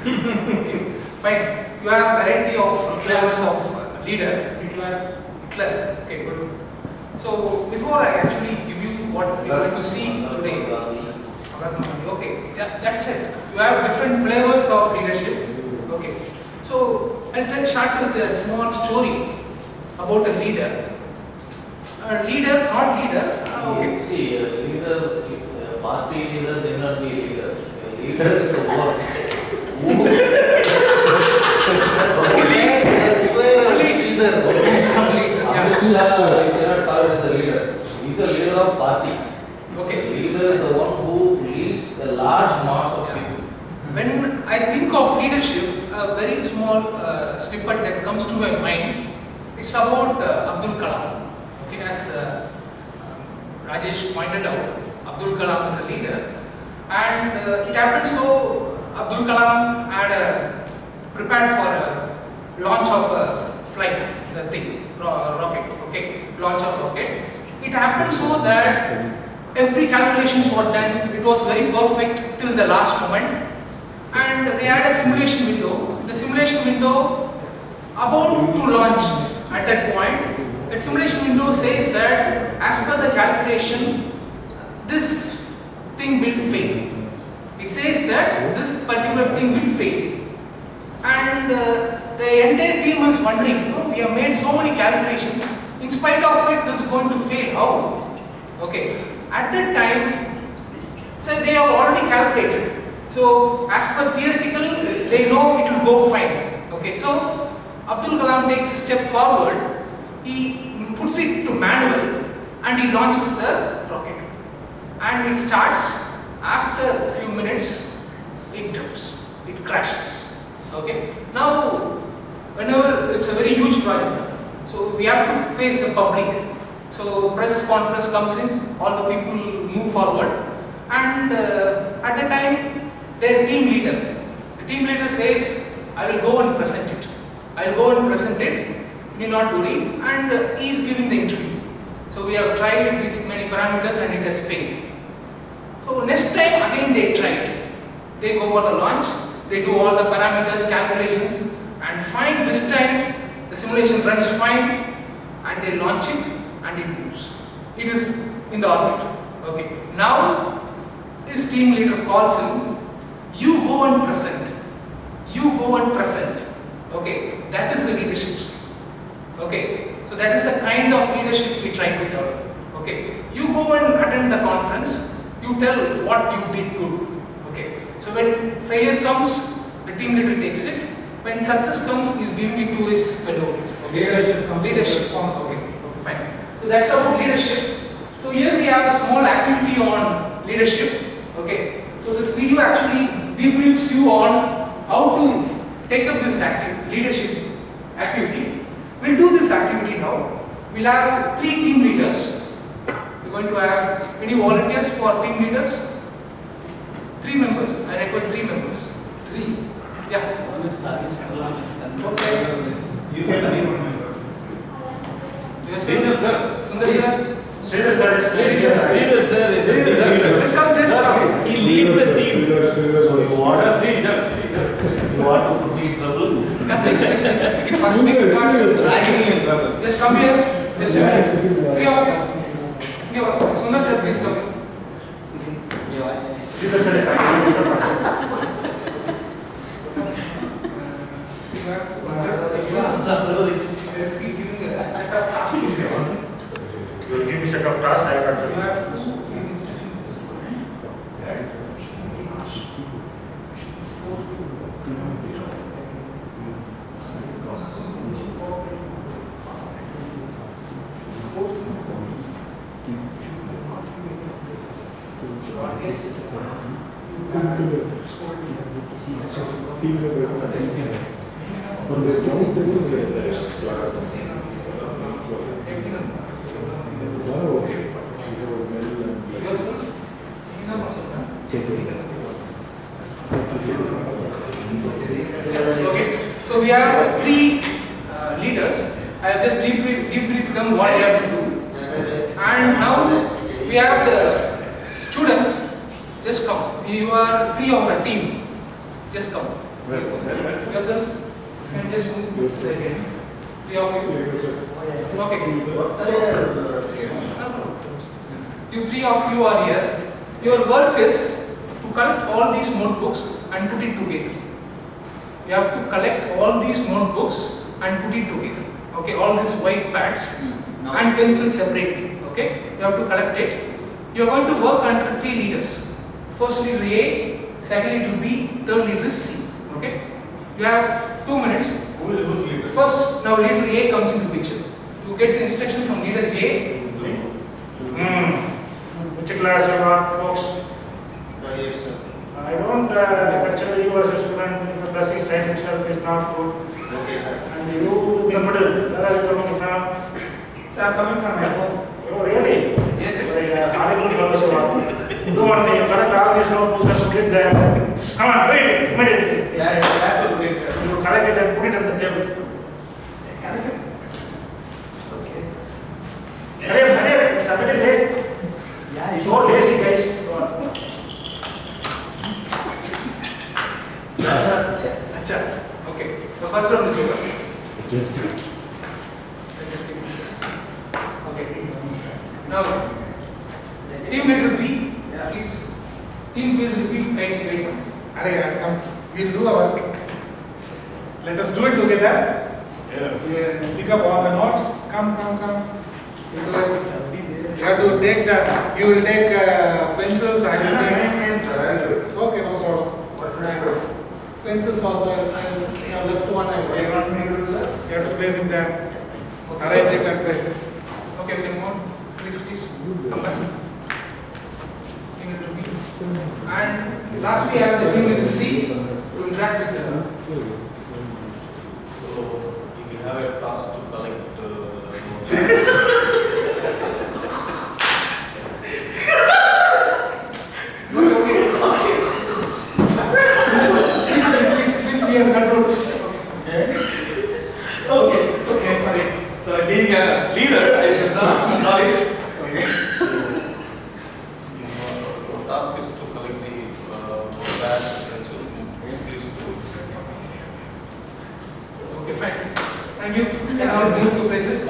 Okay, fine. You have a variety of flavors of leader. Hitler. Okay, good. So before I actually give you what we are going to see today, okay, yeah, that's it. You have different flavors of leadership. Okay, so I'll start with a small story about a leader. A leader, not leader. Okay. See, leader, party leader, they not be leader. Leader is a word. Colleagues. You cannot call it as a leader. He's a leader of party. Okay. Leader is the one who leads a large mass of people. When I think of leadership, a very small snippet that comes to my mind, it's about Abdul Kalam. Okay, as Rajesh pointed out, Abdul Kalam is a leader, and it happened so Abdul Kalam had prepared for a launch of a flight, the thing, rocket. Okay, launch of rocket. It happened so that every calculations were done. It was very perfect till the last moment, and they had a simulation window. The simulation window about to launch at that point. The simulation window says that as per the calculation, this thing will fail. It says that this particular thing will fail. And the entire team is wondering, oh, we have made so many calculations, in spite of it, this is going to fail. How? Okay. At that time, so they have already calculated. So as per theoretical, they know it will go fine. Okay. So Abdul Kalam takes a step forward. He puts it to manual and he launches the rocket. And it starts. After a few minutes, it drops. It crashes. Okay. Now, whenever it's a very huge project, so we have to face the public. So press conference comes in, all the people move forward, and at the time, their team leader, the team leader says, "I will go and present it. I will go and present it. Need not worry." And he is giving the interview. So we have tried these many parameters and it has failed. So next time again they tried. They go for the launch. They do all the parameters, calculations, and find this time the simulation runs fine, and they launch it and it moves. It is in the orbit. Okay. Now his team leader calls him. You go and present. You go and present. Okay. That is the leadership skill. Okay, so that is the kind of leadership we try to tell. Okay, you go and attend the conference, you tell what you did good. Okay, so when failure comes, the team leader takes it. When success comes, he's giving it to his fellows. Okay, leadership. Okay, fine. So that's about leadership. So here we have a small activity on leadership. Okay, so this video actually debriefs you on how to take up this leadership activity. We'll do this activity now. We'll have 3 team leaders. We're going to have any volunteers for team leaders? 3 members. I require 3 members. 3? Yeah. Okay. You can be one member. Yes, Sridhar sir. Sundar sir. Sridhar sir. Sridhar sir is a leader. Come, just come. He leads the team. So you want to see Sridhar. You want to put me in trouble? Please. Make it fast. Just come here. Just come here. 3 of you. Sundar sir, please come here. Sridhar sir is acting. You give me set of tasks, I got this. Okay, so we have 3 leaders. I have just debriefed them what they have to do. And now we have the students. Just come. You are 3 of the team. Just come. Yourself? You can just move to the end. Three of you. Okay. So, you three of you are here. Your work is to collect all these notebooks and put it together. You have to collect all these notebooks and put it together. Okay, all these white pads and pencils separately. Okay, you have to collect it. You are going to work under three leaders. First leader A, second leader B, third leader C. Okay, you have 2 minutes. Who is leader? First, now leader A comes into picture. You get the instruction from leader A. Which class you are, folks? Yes, sir. I don't actually you as a student, the basic science itself is not good. Okay, sir. And you in the middle, where are you coming from? Sir, I'm coming from my home. Oh, really? Yes, sir. Horrible fellows you are. Do one thing, you collect all these notebooks and put it there. Come on, wait, immediately. Yeah, I have to do it, sir. You collect it and put it on the table. Hurry up, it's already late. So lazy, guys. Go on. Acha. Okay. The first round is over. Just give me. Okay. Now, team leader B, please. Team will repeat kindly. Come, we'll do our. Let us do it together. Yes. We'll pick up all the notes. Come. You have to take you will take pencils. I will take. Okay, no problem. What should I do? Pencils also. And left one. What do you want me to do, sir? You have to place it there. Arrange it and place it. Okay, then one. Please, come back. Team leader B. And lastly, I have the team leader C to interact with the. So, you will have a task to collect. Please be in control. Okay, sorry. So, being a leader, I should not. Sorry. Okay. Your task is to collect the badge pencil. Please do it. Okay, fine. And you can all move to places.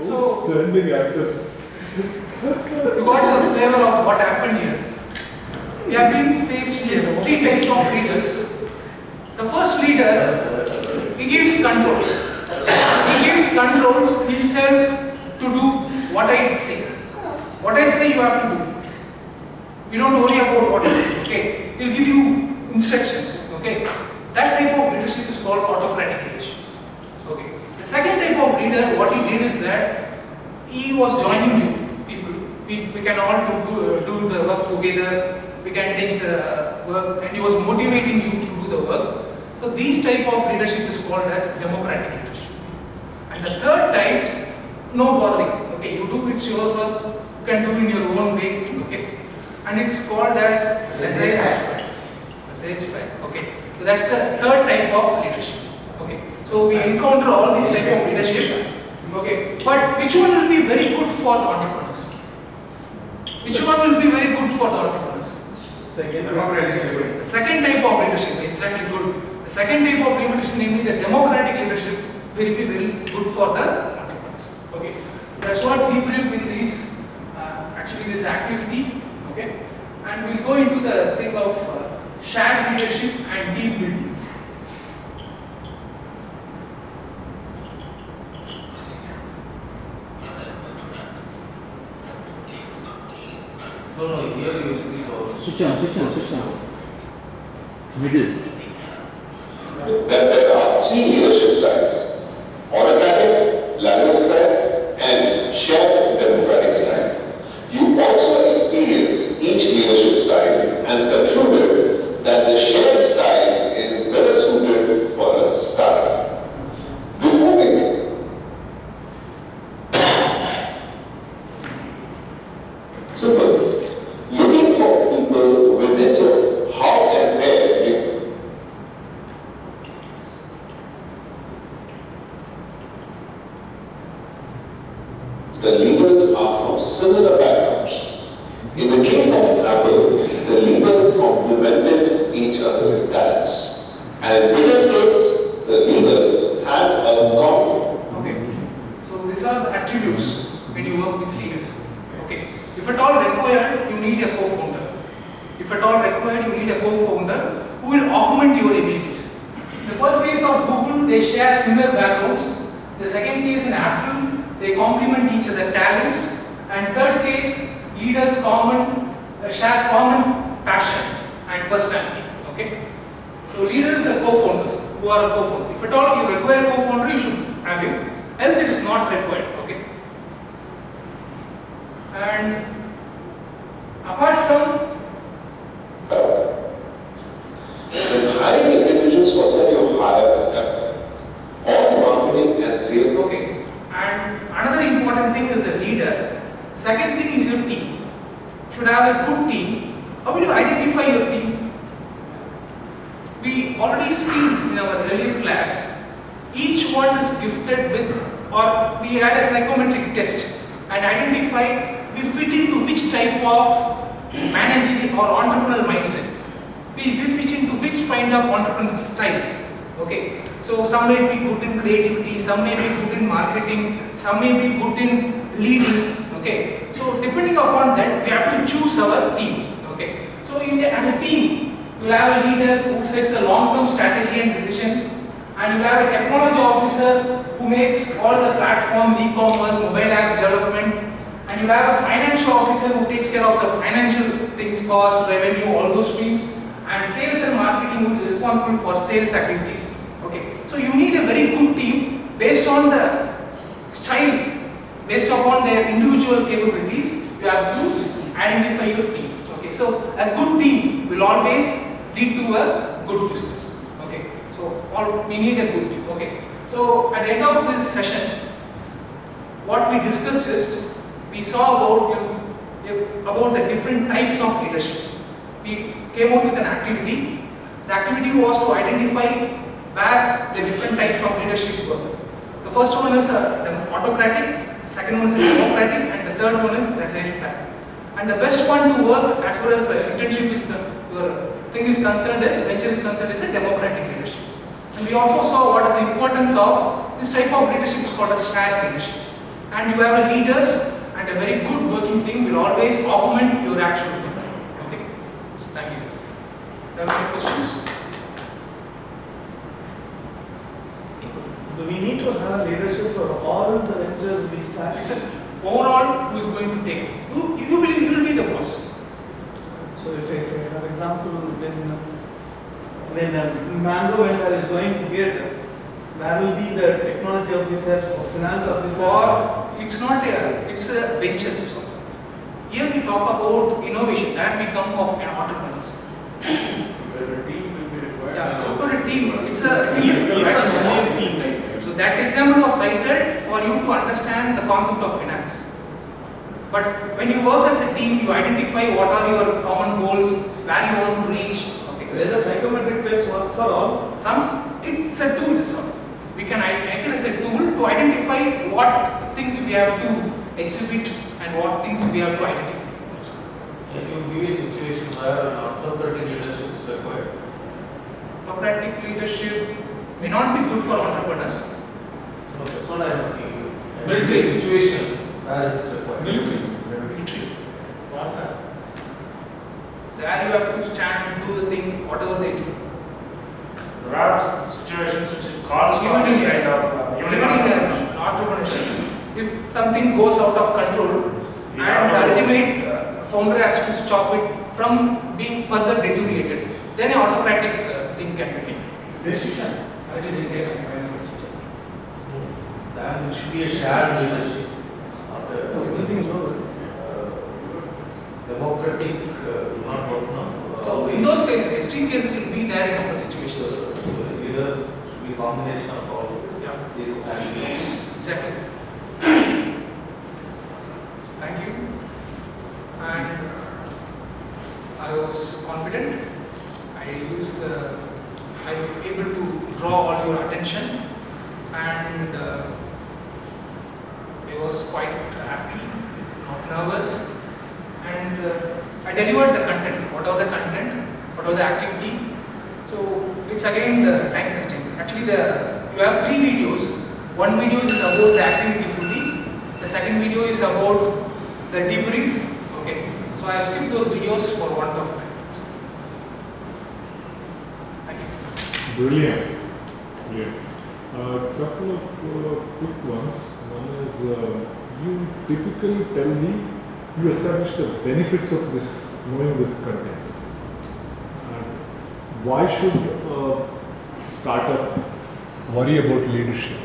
So, Standing actors. you got the flavor of what happened here. We have been faced with three types of leaders. The first leader, he gives controls. He tells to do what I say. What I say you have to do. You don't worry about what you do, okay? He'll give you instructions, okay? That type of leadership is called autocratic leadership. Okay. The second type of leader, what he did is that he was joining you people. We can all do the work together. We can take the work, and he was motivating you to do the work. So these type of leadership is called as democratic leadership. And the third type, no bothering. Okay, you do it's your work. You can do in your own way. Okay, and it's called as laissez-faire. Okay, so that's the third type of leadership. Okay, so we encounter all these type of leadership. Okay, but which one will be very good for the entrepreneurs? Which one will be very good for the entrepreneurs? The second type of leadership, exactly good. The second type of leadership, namely the democratic leadership, will be very good for the entrepreneurs. Okay, that's what debrief in this this activity. Okay, and we'll go into the thing of shared leadership and team building. So, no, here you please also. Switch on. Middle. That there are three leadership styles: autocratic, lateral style, and shared democratic style. You also experienced each leadership style and concluded that the shared style is better suited for a startup. Before we simple. Looking for people within your how and where you the leaders are from similar backgrounds. In the case of Apple, the leaders complemented each other's talents. And in this case, the leaders had a common. Okay. So these are the attributes when you work with leaders. Okay. If at all required, you need a co-founder. If at all required, you need a co-founder who will augment your abilities. In the first case of Google, they share similar backgrounds. The second case in Apple, they complement each other talents. And third case, leaders share common passion and personality. Okay. So leaders are co-founders who are a co-founder. If at all you require a co-founder, you should have him. Else it is not required. Okay. And apart from When hiring individuals was that you hire all marketing and sales. okay, and another important thing is a leader. Second thing is your team. Should have a good team. How will you identify your team? We already seen in our earlier class, each one is gifted with, or we had a psychometric test and identify we fit into which type of managerial or entrepreneurial mindset. We fit into which kind of entrepreneurial style. Okay, so some may be good in creativity, some may be good in marketing, some may be good in leading. Okay, so depending upon that, we have to choose our team. Okay, so as a team, you will have a leader who sets a long-term strategy and decision, and you will have a technology officer who makes all the platforms, e-commerce, mobile apps development, and you will have a financial officer who takes care of the financial things, cost, revenue, all those streams, and sales and marketing who is responsible for sales activities. Okay, so you need a very good team based on the style, based upon their individual capabilities. You have to identify your team. Okay, so a good team will always lead to a good business. Okay, so we need a good team. Okay, so at the end of this session, what we discussed is we saw about the different types of leadership. We came out with an activity. The activity was to identify where the different types of leadership were. The first one is autocratic, the second one is democratic, and the third one is laissez-faire. And the best one to work as far as internship is your thing is concerned, is venture is concerned, is a democratic leadership. And we also saw what is the importance of this type of leadership is called as shared leadership. And you have a leaders and a very good working team will always augment your actual work. Okay, so thank you. Do you have any questions? Do we need to have leadership for all the ventures we start? It's overall who is going to take it. You will be the boss. So if for example, when Mango vendor is going to get, where will be the technology officer or finance officer? Or it's not it's a venture. So here we talk about innovation that we come of entrepreneurs. The team will be required. Yeah, about a team. It's a team. So that example was cited for you to understand the concept of finance. But when you work as a team, you identify what are your common goals, where you want to reach. Okay. Whether psychometric test work for all? It's a tool, this one. We can make it as a tool to identify what things we have to exhibit and what things we have to identify. Can you give a situation where an autocratic leadership is required? Autocratic leadership may not be good for entrepreneurs. No, that's what I am asking you. Military situation where it is required. Military. Warfare. There you have to stand and do the thing, whatever they do. There are situations which calls for Even this in kind of even in entrepreneurship, if something goes out of control Yeah. and the ultimate founder has to stop it from being further deteriorated, then an autocratic thing can be taken. Decision. That is it, yes. Then it should be a shared leadership. Not Everything is over. democratic, not work, no? So in those cases, extreme cases will be there in normal situations. So either should be a combination of all Yeah, these and exactly. Thank you. And I was confident. I'm able to draw all your attention, and I was quite happy, not nervous, and I delivered the content. What are the content? What whatever the activity. So it's again the time constraint. Actually, you have 3 videos. One video is about the activity fully. The second video is about the debrief. Okay. So I have skipped those videos for want of time. Thank you. Brilliant. Brilliant. A couple of quick ones. One is you typically tell me you establish the benefits of this, knowing this content. Why should a startup worry about leadership?